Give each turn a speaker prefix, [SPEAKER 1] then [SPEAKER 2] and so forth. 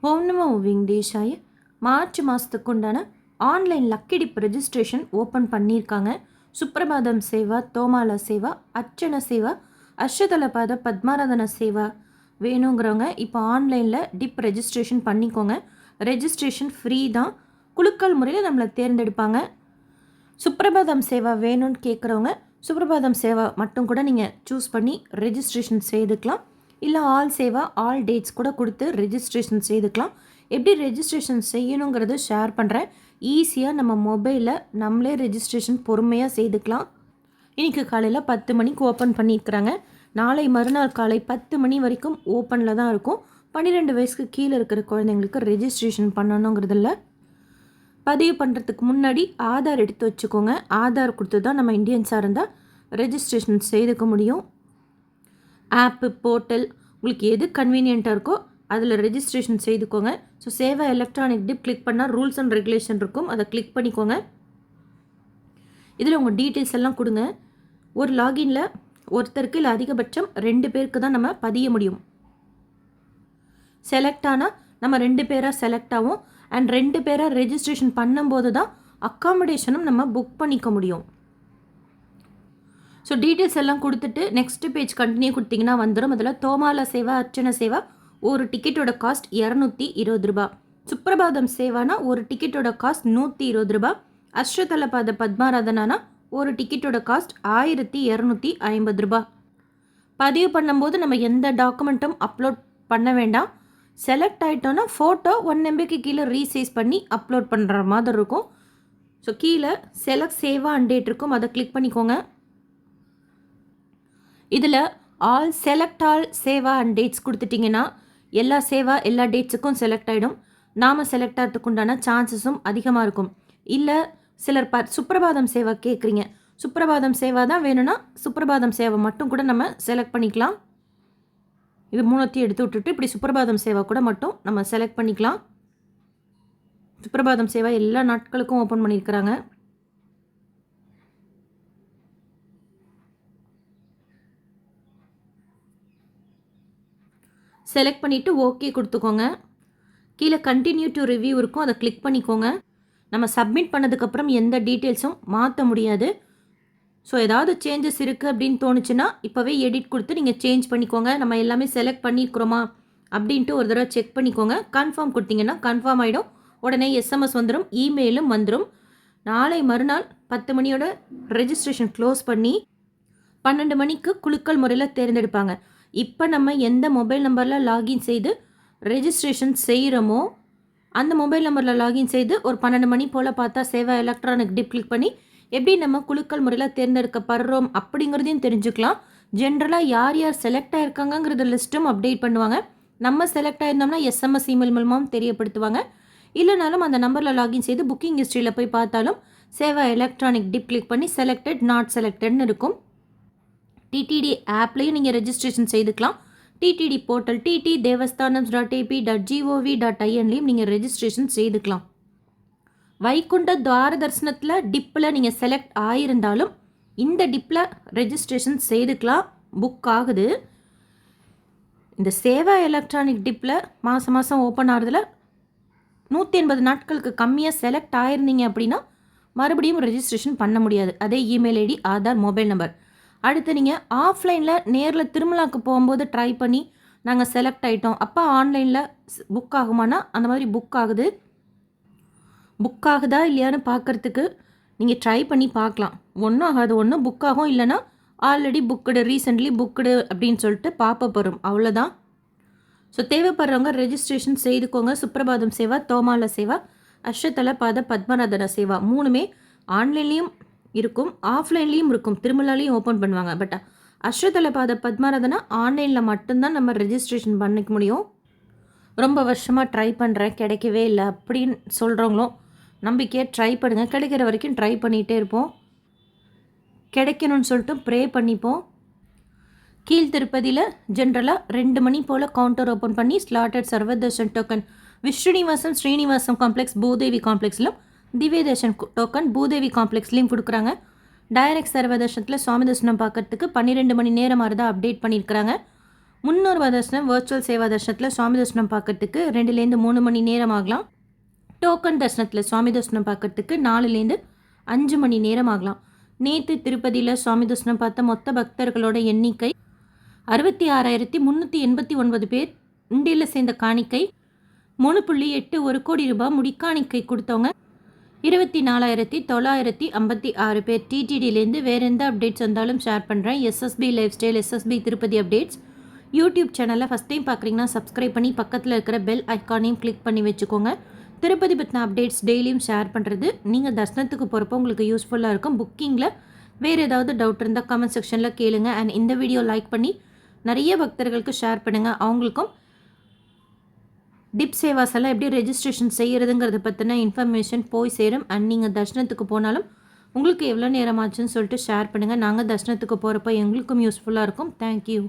[SPEAKER 1] ஓம் நமோ வெங்கடேஷாய. மார்ச் மாதத்துக்கு உண்டான online lucky tip registration open பண்ணியிருக்காங்க. சுப்ரபாதம் சேவா, தோமால சேவா, அர்ச்சன சேவா, அஷ்டதலபாத பத்மாராதன சேவா வேணுங்கிறவங்க இப்போ ஆன்லைனில் டிப் ரெஜிஸ்ட்ரேஷன் பண்ணிக்கோங்க. ரெஜிஸ்ட்ரேஷன் ஃப்ரீ தான். குலுக்கல் முறையில் நம்மளை தேர்ந்தெடுப்பாங்க. சுப்ரபாதம் சேவா வேணும்னு கேட்குறவங்க சுப்ரபாதம் சேவா மட்டும் கூட நீங்கள் சூஸ் பண்ணி ரெஜிஸ்ட்ரேஷன் செய்துக்கலாம். இல்லை ஆல் சேவா, ஆல் டேட்ஸ் கூட கொடுத்து ரெஜிஸ்ட்ரேஷன் செய்துக்கலாம். எப்படி ரெஜிஸ்ட்ரேஷன் செய்யணுங்கிறது ஷேர் பண்ணுறேன். ஈஸியாக நம்ம மொபைலில் நம்மளே ரெஜிஸ்ட்ரேஷன் பொறுமையாக செய்துக்கலாம். இன்றைக்கி காலையில் 10 மணிக்கு ஓப்பன் பண்ணியிருக்கிறாங்க. நாளை மறுநாள் காலை 10 மணி வரைக்கும் ஓப்பனில் தான் இருக்கும். 12 வயசுக்கு கீழே இருக்கிற குழந்தைங்களுக்கு ரெஜிஸ்ட்ரேஷன் பண்ணணுங்கிறதில்ல. பதிவு பண்ணுறதுக்கு முன்னாடி ஆதார் எடுத்து வச்சுக்கோங்க. ஆதார் கொடுத்து தான் நம்ம இந்தியன்ஸாக இருந்தால் ரெஜிஸ்ட்ரேஷன் செய்துக்க முடியும். ஆப்பு, போர்ட்டல் உங்களுக்கு எது கன்வீனியண்ட்டாக இருக்கோ அதில் ரெஜிஸ்ட்ரேஷன் செய்துக்கோங்க. So Seva electronic dip click பண்ணால் ரூல்ஸ் அண்ட் ரெகுலேஷன் இருக்கும், அதை கிளிக் பண்ணிக்கோங்க. இதில் உங்கள் டீட்டெயில்ஸ் எல்லாம் கொடுங்க. ஒரு லாகின்ல ஒருத்தருக்கு இல்லை அதிகபட்சம் 2 பேருக்கு தான் நம்ம பதிய முடியும். செலக்ட் ஆனால் நம்ம 2 பேராக செலக்ட் ஆகும். அண்ட் 2 பேராக ரெஜிஸ்ட்ரேஷன் பண்ணும்போது தான் அக்காமடேஷனும் நம்ம புக் பண்ணிக்க முடியும். ஸோ டீட்டெயில்ஸ் எல்லாம் கொடுத்துட்டு நெக்ஸ்ட் பேஜ் கண்டினியூ கொடுத்தீங்கன்னா வந்துடும். அதில் தோமால சேவா, அர்ச்சன சேவா ஒரு டிக்கெட்டோட காஸ்ட் 220 ரூபா. சுப்ரபாதம் சேவானா ஒரு டிக்கெட்டோட காஸ்ட் 120 ரூபா. அஷ்டதலபாத பத்மாராதனானா ஒரு டிக்கெட்டோட காஸ்ட் 1250 ரூபா. பதிவு பண்ணும்போது நம்ம எந்த டாக்குமெண்ட்டும் அப்லோட் பண்ண வேண்டாம். செலக்ட் ஆகிட்டோன்னா ஃபோட்டோ 1 MBக்கு கீழே ரீசைஸ் பண்ணி அப்லோட் பண்ணுற மாதிரி இருக்கும். ஸோ கீழே செலக்ட் சேவா அண்ட் டேட் இருக்கும், அதை கிளிக் பண்ணிக்கோங்க. இதில் all select all Seva and dads கொடுத்துட்டிங்கன்னா எல்லா சேவா எல்லா டேட்ஸுக்கும் செலக்ட் ஆகிடும். நாம் செலக்ட் ஆகிறதுக்கு உண்டான சான்சஸும் அதிகமாக இருக்கும். இல்லை சிலர் சுப்ரபாதம் சேவா கேட்குறீங்க, சுப்ரபாதம் சேவா தான் வேணும்னா சுப்ரபாதம் சேவா மட்டும் கூட நம்ம செலக்ட் பண்ணிக்கலாம். இது மூணுத்தையும் எடுத்து விட்டுட்டு இப்படி சுப்ரபாதம் சேவா கூட மட்டும் நம்ம செலக்ட் பண்ணிக்கலாம். சுப்ரபாதம் சேவா எல்லா நாட்களுக்கும் ஓப்பன் பண்ணியிருக்கிறாங்க. செலக்ட் பண்ணிவிட்டு ஓகே கொடுத்துக்கோங்க. கீழே கண்டினியூ டு ரிவ்யூ இருக்கும், அதை கிளிக் பண்ணிக்கோங்க. நம்ம சப்மிட் பண்ணதுக்கப்புறம் எந்த டீட்டெயில்ஸும் மாற்ற முடியாது. ஸோ ஏதாவது சேஞ்சஸ் இருக்குது அப்படின்னு தோணுச்சுன்னா இப்போவே எடிட் கொடுத்து நீங்கள் சேஞ்ச் பண்ணிக்கோங்க. நம்ம எல்லாமே செலக்ட் பண்ணியிருக்கிறோமா அப்படின்ட்டு ஒரு தடவை செக் பண்ணிக்கோங்க. கன்ஃபார்ம் கொடுத்தீங்கன்னா கன்ஃபார்ம் ஆகிடும். உடனே SMS வந்துடும், இமெயிலும் வந்துடும். நாளை மறுநாள் 10 மணியோட ரெஜிஸ்ட்ரேஷன் க்ளோஸ் பண்ணி 12 மணிக்கு குலுக்கல் முறையில் தேர்ந்தெடுப்பாங்க. இப்போ நம்ம எந்த மொபைல் நம்பரில் லாகின் செய்து ரெஜிஸ்ட்ரேஷன் செய்கிறோமோ அந்த மொபைல் நம்பரில் லாகின் செய்து ஒரு 12 மணி போல் பார்த்தா சேவா எலக்ட்ரானிக் டிப் கிளிக் பண்ணி எப்படி நம்ம குலுக்கல் முறையில் தேர்ந்தெடுக்கப்படுறோம் அப்படிங்கிறதையும் தெரிஞ்சுக்கலாம். ஜென்ரலாக யார் யார் செலக்ட் ஆகிருக்காங்கங்கிறது லிஸ்ட்டும் அப்டேட் பண்ணுவாங்க. நம்ம செலக்ட் ஆயிருந்தோம்னா SMS, இமெயில் மூலமாகவும் தெரியப்படுத்துவாங்க. இல்லைனாலும் அந்த நம்பரில் லாகின் செய்து புக்கிங் ஹிஸ்ட்ரியில் போய் பார்த்தாலும் சேவா எலக்ட்ரானிக் டிப் கிளிக் பண்ணி செலக்டட், நாட் செலக்டட்னு இருக்கும். டிடிடி ஆப்லேயும் நீங்கள் ரெஜிஸ்ட்ரேஷன் செய்துக்கலாம். டிடிடி போர்ட்டல் ttdevasthanams.ap.gov.inலையும் நீங்கள் ரெஜிஸ்ட்ரேஷன் செய்துக்கலாம். வைகுண்ட துவார தரிசனத்தில் டிப்பில் நீங்கள் செலக்ட் ஆகியிருந்தாலும் இந்த டிப்பில் ரெஜிஸ்ட்ரேஷன் செய்துக்கலாம். புக் ஆகுது. இந்த சேவா எலக்ட்ரானிக் டிப்பில் மாதம் மாதம் ஓப்பன் ஆகிறதுல 180 நாட்களுக்கு கம்மியாக செலக்ட் ஆகிருந்தீங்க அப்படின்னா மறுபடியும் ரெஜிஸ்ட்ரேஷன் பண்ண முடியாது. அதே email ID, Aadhaar, mobile number. அடுத்து நீங்கள் ஆஃப்லைனில் நேரில் திருமலாக்கு போகும்போது ட்ரை பண்ணி நாங்கள் செலக்ட் ஆகிட்டோம், அப்போ ஆன்லைனில் புக் ஆகுமானா அந்த மாதிரி புக் ஆகுது. புக் ஆகுதா இல்லையான்னு பார்க்குறதுக்கு நீங்கள் ட்ரை பண்ணி பார்க்கலாம். ஒன்றும் ஆகாது. ஒன்றும் புக் ஆகும், இல்லைனா ஆல்ரெடி புக்குடு, ரீசெண்ட்லி புக்குடு அப்படின்னு சொல்லிட்டு பாப்பப் வரும், அவ்வளோதான். ஸோ தேவைப்படுறவங்க ரெஜிஸ்ட்ரேஷன் செய்துக்கோங்க. சுப்ரபாதம் சேவா, தோமால சேவா, அஷ்டதலபாத பத்மநாதன சேவா மூணுமே ஆன்லைன்லேயும் இருக்கும், ஆஃப்லைன்லேயும் இருக்கும். திருமலாலையும் ஓப்பன் பண்ணுவாங்க. பட் அஷ்டதலபாத பத்மநாதனா ஆன்லைனில் மட்டும்தான் நம்ம ரெஜிஸ்ட்ரேஷன் பண்ணிக்க முடியும். ரொம்ப வருஷமாக ட்ரை பண்ணுறேன், கிடைக்கவே இல்லை அப்படின்னு சொல்கிறவங்களும் நம்பிக்கையாக ட்ரை பண்ணுங்கள். கிடைக்கிற வரைக்கும் ட்ரை பண்ணிகிட்டே இருப்போம். கிடைக்கணும்னு சொல்லிட்டு ப்ரே பண்ணிப்போம். கீழ் திருப்பதியில் ஜென்ரலாக 2 மணி போல் கவுண்டர் ஓப்பன் பண்ணி ஸ்லாட்டட் சர்வதர்ஷன் டோக்கன் விஸ்ரீனிவாசம், ஸ்ரீனிவாசம் காம்ப்ளெக்ஸ், பூதேவி காம்ப்ளெக்ஸ்லும் திவ்யதர்ஷன் டோக்கன் பூதேவி காம்ப்ளெக்ஸ்லேயும் கொடுக்குறாங்க. டைரக்ட் சர்வதர்ஷனத்தில் சுவாமி தர்ஷனம் பார்க்கறதுக்கு 12 மணி நேரம் மாதிரி தான் அப்டேட் பண்ணியிருக்கிறாங்க. முன்னூறுபா தர்ஷனம் வர்ச்சுவல் சேவா தர்ஷனத்தில் சுவாமி தர்ஷனம் பார்க்கறதுக்கு 2லேருந்து 3 மணி நேரம் ஆகலாம். டோக்கன் தர்ஷனத்தில் சுவாமி தர்ஷனம் பார்க்கறதுக்கு 4லேருந்து 5 மணி நேரம் ஆகலாம். நேற்று திருப்பதியில் சுவாமி தர்ஷனம் பார்த்த மொத்த பக்தர்களோட எண்ணிக்கை 66,389 பேர். உண்டியில் சேர்ந்த காணிக்கை 3.81 கோடி ரூபாய். முடிக்காணிக்கை கொடுத்தவங்க 24,956 பேர். டிடிடிலேருந்து வேறு எந்த அப்டேட்ஸ் வந்தாலும் ஷேர் பண்ணுறேன். SSP life style, SSP Tirupati updates YouTube சேனலில் ஃபஸ்ட் டைம் பார்க்குறீங்கன்னா சப்ஸ்கிரைப் பண்ணி பக்கத்தில் இருக்கிற பெல் ஐக்கானையும் கிளிக் பண்ணி வச்சுக்கோங்க. திருப்பதி பற்றின அப்டேட்ஸ் டெய்லியும் ஷேர் பண்ணுறது நீங்கள் தர்ஷனத்துக்கு போகிறப்போ உங்களுக்கு யூஸ்ஃபுல்லாக இருக்கும். புக்கிங்கில் வேறு ஏதாவது டவுட் இருந்தால் கமெண்ட் செக்ஷனில் கேளுங்க. அண்ட் இந்த வீடியோ லைக் பண்ணி நிறைய பக்தர்களுக்கு ஷேர் பண்ணுங்கள். அவங்களுக்கும் டிப் சேவாஸ் எல்லாம் எப்படி ரெஜிஸ்ட்ரேஷன் செய்கிறதுங்கிறத பற்றின இன்ஃபர்மேஷன் போய் சேரும். அண்ட் நீங்கள் தர்ஷனத்துக்கு போனாலும் உங்களுக்கு எவ்வளோ நேரம் ஆச்சுன்னு சொல்லிட்டு ஷேர் பண்ணுங்கள். நாங்கள் தர்ஷனத்துக்கு போகிறப்போ எங்களுக்கும் யூஸ்ஃபுல்லாக இருக்கும். தேங்க்யூ.